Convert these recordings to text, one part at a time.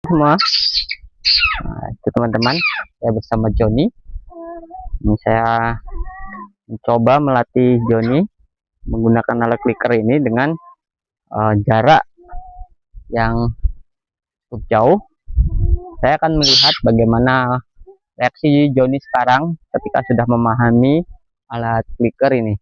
Semua. Nah, itu teman-teman, saya bersama Joni. Ini saya mencoba melatih Joni menggunakan alat clicker ini dengan jarak yang cukup jauh. Saya akan melihat bagaimana reaksi Joni sekarang ketika sudah memahami alat clicker ini.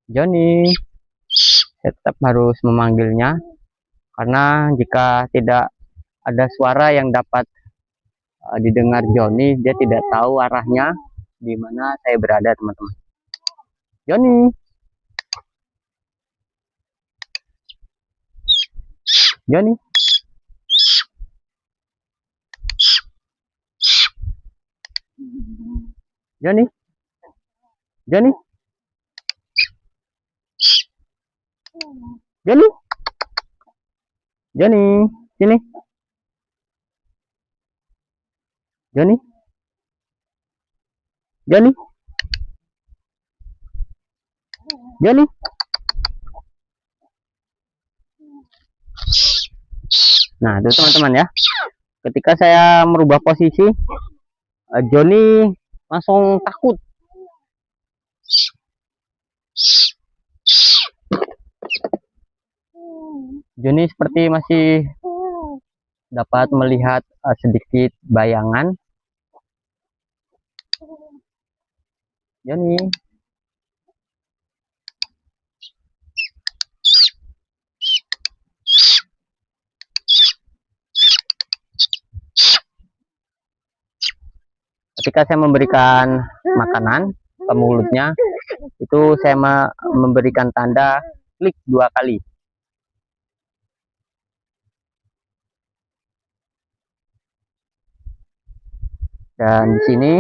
Joni, saya tetap harus memanggilnya karena jika tidak ada suara yang dapat didengar Joni, dia tidak tahu arahnya di mana saya berada, teman-teman. Joni, Joni, Joni, Joni, Joni, Joni, sini, Joni, Joni, Joni. Nah, itu teman-teman ya. Ketika saya merubah posisi, Joni langsung takut. Joni seperti masih dapat melihat sedikit bayangan. Joni, ketika saya memberikan makanan ke mulutnya, itu saya memberikan tanda klik 2 kali. Dan di sini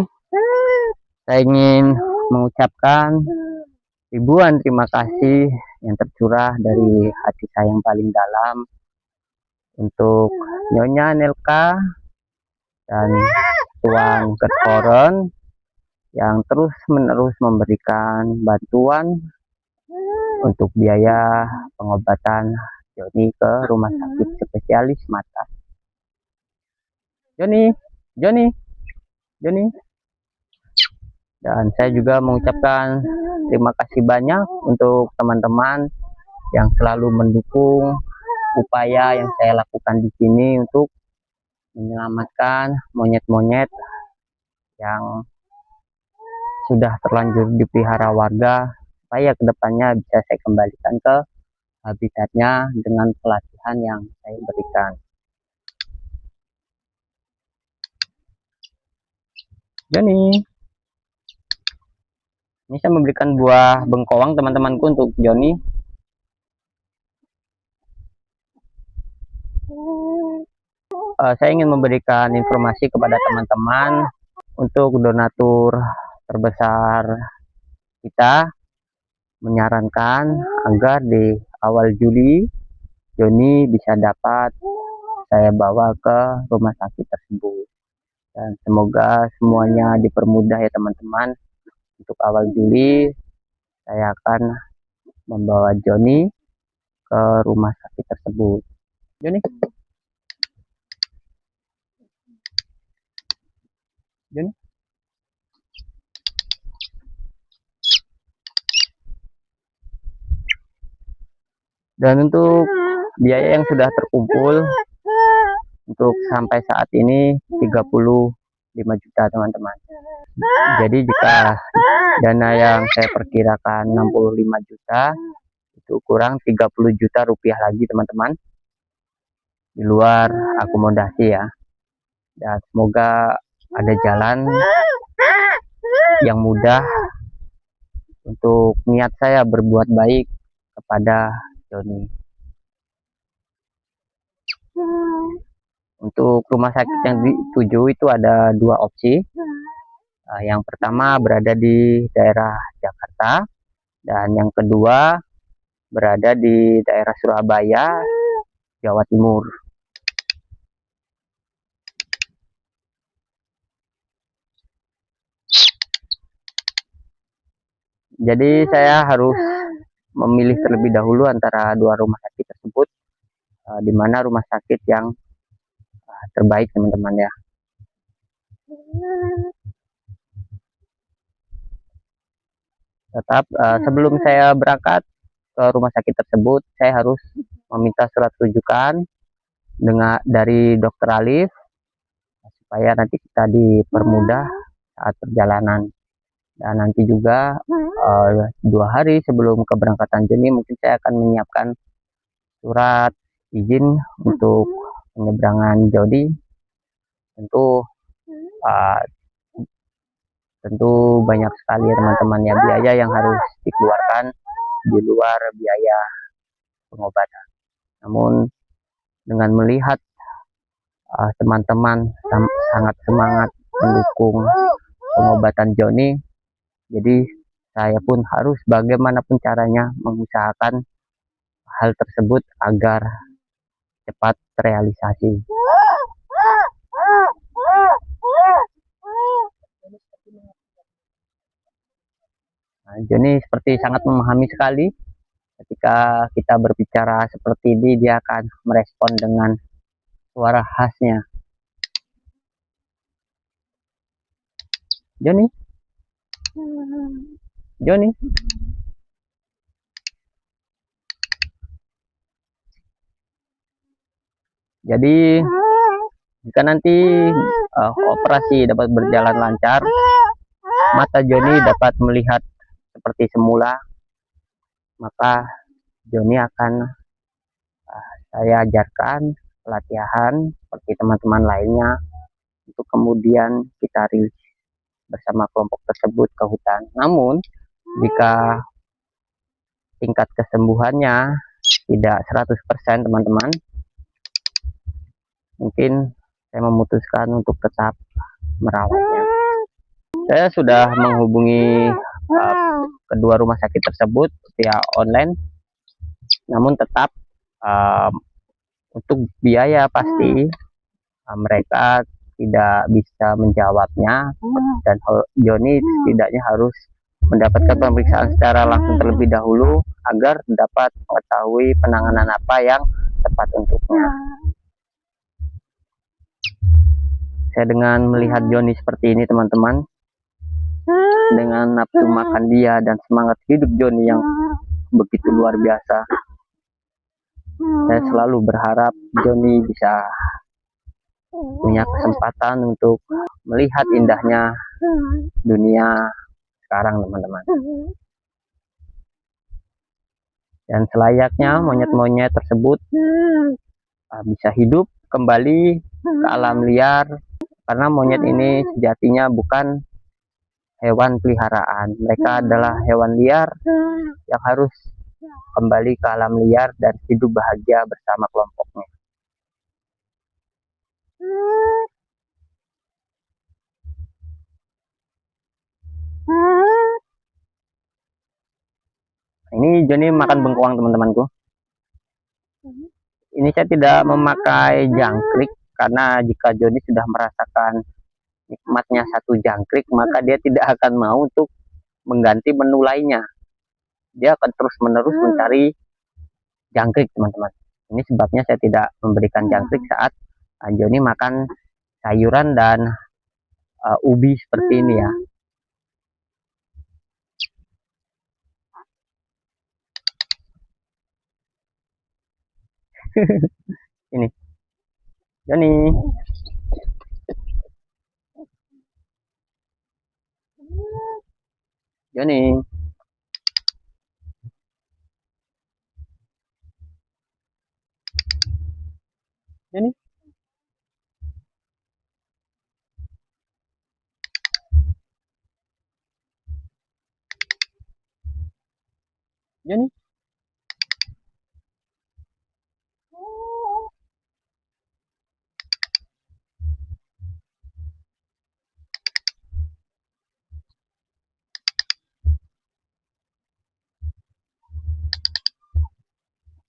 saya ingin mengucapkan ribuan terima kasih yang tercurah dari hati saya yang paling dalam untuk Nyonya Nelka dan Tuan Kertoren yang terus-menerus memberikan bantuan untuk biaya pengobatan Joni ke rumah sakit spesialis mata. Joni, Joni, Joni. Dan saya juga mengucapkan terima kasih banyak untuk teman-teman yang selalu mendukung upaya yang saya lakukan di sini untuk menyelamatkan monyet-monyet yang sudah terlanjur dipelihara warga, supaya kedepannya bisa saya kembalikan ke habitatnya dengan pelatihan yang saya berikan. Joni, ini saya memberikan buah bengkoang teman-temanku untuk Joni. Saya ingin memberikan informasi kepada teman-teman untuk donatur terbesar kita menyarankan agar di awal Juli Joni bisa dapat saya bawa ke rumah sakit tersebut, dan semoga semuanya dipermudah ya teman-teman. Untuk awal Juli saya akan membawa Joni ke rumah sakit tersebut. Joni, Joni. Dan untuk biaya yang sudah terkumpul untuk sampai saat ini 35 juta teman-teman. Jadi jika dana yang saya perkirakan 65 juta, itu kurang 30 juta rupiah lagi teman-teman, di luar akomodasi ya. Dan semoga ada jalan yang mudah untuk niat saya berbuat baik kepada Joni. Untuk rumah sakit yang dituju itu ada 2 opsi. Yang pertama berada di daerah Jakarta, dan yang kedua berada di daerah Surabaya, Jawa Timur. Jadi saya harus memilih terlebih dahulu antara dua rumah sakit tersebut, di mana rumah sakit yang terbaik teman-teman ya. Tetap sebelum saya berangkat ke rumah sakit tersebut, saya harus meminta surat rujukan dari dokter Alif supaya nanti kita dipermudah saat perjalanan. Dan nanti juga 2 hari sebelum keberangkatan Joni mungkin saya akan menyiapkan surat izin untuk penyeberangan Joni. Tentu banyak sekali teman-teman ya biaya yang harus dikeluarkan di luar biaya pengobatan. Namun dengan melihat teman-teman sangat semangat mendukung pengobatan Joni, jadi saya pun harus bagaimanapun caranya mengusahakan hal tersebut agar cepat terrealisasi. Nah, Joni seperti sangat memahami sekali ketika kita berbicara seperti ini, dia akan merespon dengan suara khasnya. Joni, Joni. Jadi jika nanti operasi dapat berjalan lancar, mata Joni dapat melihat seperti semula, maka Joni akan saya ajarkan pelatihan seperti teman-teman lainnya untuk kemudian kita rilis bersama kelompok tersebut ke hutan. Namun jika tingkat kesembuhannya tidak 100% teman-teman, mungkin saya memutuskan untuk tetap merawatnya. Saya sudah menghubungi kedua rumah sakit tersebut via online, namun tetap untuk biaya pasti mereka tidak bisa menjawabnya, dan Joni setidaknya harus mendapatkan pemeriksaan secara langsung terlebih dahulu agar dapat mengetahui penanganan apa yang tepat untuknya. Saya dengan melihat Joni seperti ini teman-teman, dengan nafsu makan dia dan semangat hidup Joni yang begitu luar biasa, saya selalu berharap Joni bisa punya kesempatan untuk melihat indahnya dunia sekarang teman-teman. Dan selayaknya monyet-monyet tersebut bisa hidup kembali ke alam liar, karena monyet ini sejatinya bukan hewan peliharaan. Mereka adalah hewan liar yang harus kembali ke alam liar dan hidup bahagia bersama kelompoknya. Ini Joni makan bengkoang teman-temanku. Ini saya tidak memakai jangkrik, karena jika Joni sudah merasakan nikmatnya satu jangkrik, maka dia tidak akan mau untuk mengganti menu lainnya. Dia akan terus-menerus mencari jangkrik teman-teman. Ini sebabnya saya tidak memberikan jangkrik saat Joni makan sayuran dan ubi seperti ini ya. Ini Joni. Joni. Joni. Joni.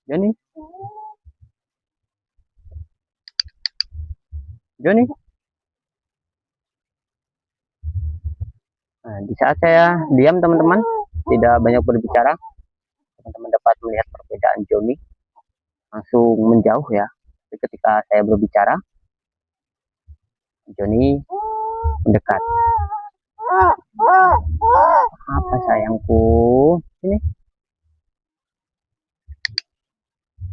Joni, Joni. Nah, di saat saya diam teman-teman, tidak banyak berbicara, teman-teman dapat melihat perbedaan Joni langsung menjauh ya. Tapi ketika saya berbicara, Joni mendekat. Apa sayangku? Ini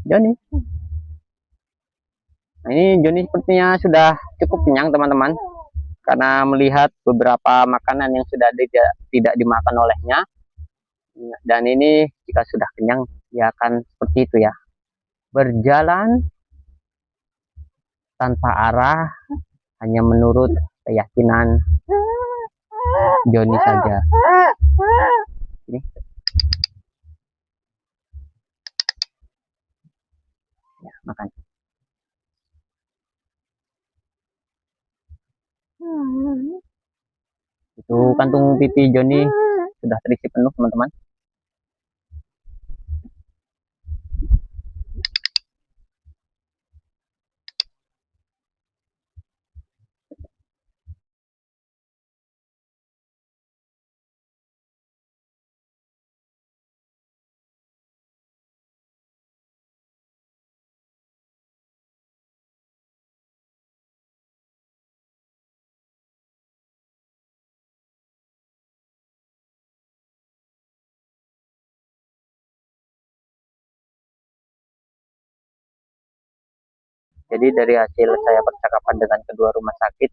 Joni. Nah, ini Joni sepertinya sudah cukup kenyang teman-teman, karena melihat beberapa makanan yang sudah tidak dimakan olehnya. Dan ini jika sudah kenyang, dia akan seperti itu ya, berjalan tanpa arah, hanya menurut keyakinan Joni saja. Ini ya, makan. Itu kantung pipi Joni sudah terisi penuh teman-teman. Jadi dari hasil saya percakapan dengan kedua rumah sakit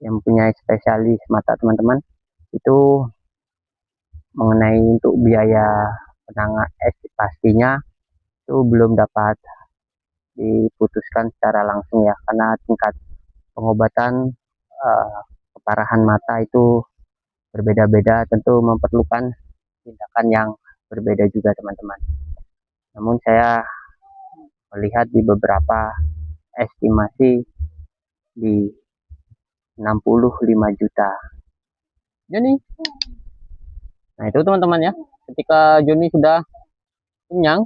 yang punya spesialis mata teman-teman, itu mengenai untuk biaya penanganan pastinya itu belum dapat diputuskan secara langsung ya, karena tingkat pengobatan keparahan mata itu berbeda-beda, tentu memerlukan tindakan yang berbeda juga teman-teman. Namun saya melihat di beberapa estimasi di 65 juta. Jadi, nah itu teman-teman ya, ketika Joni sudah kenyang,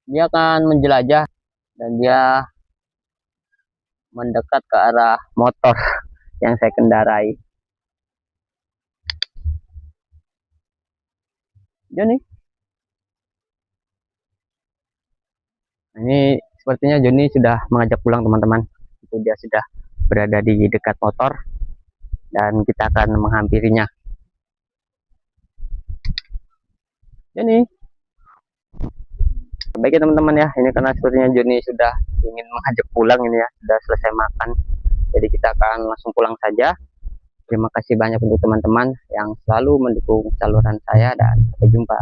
dia akan menjelajah dan dia mendekat ke arah motor yang saya kendarai. Joni, nah, ini sepertinya Joni sudah mengajak pulang teman-teman. Itu dia sudah berada di dekat motor dan kita akan menghampirinya. Joni, baik ya teman-teman ya, ini karena sepertinya Joni sudah ingin mengajak pulang ini ya, sudah selesai makan, jadi kita akan langsung pulang saja. Terima kasih banyak untuk teman-teman yang selalu mendukung saluran saya dan sampai jumpa.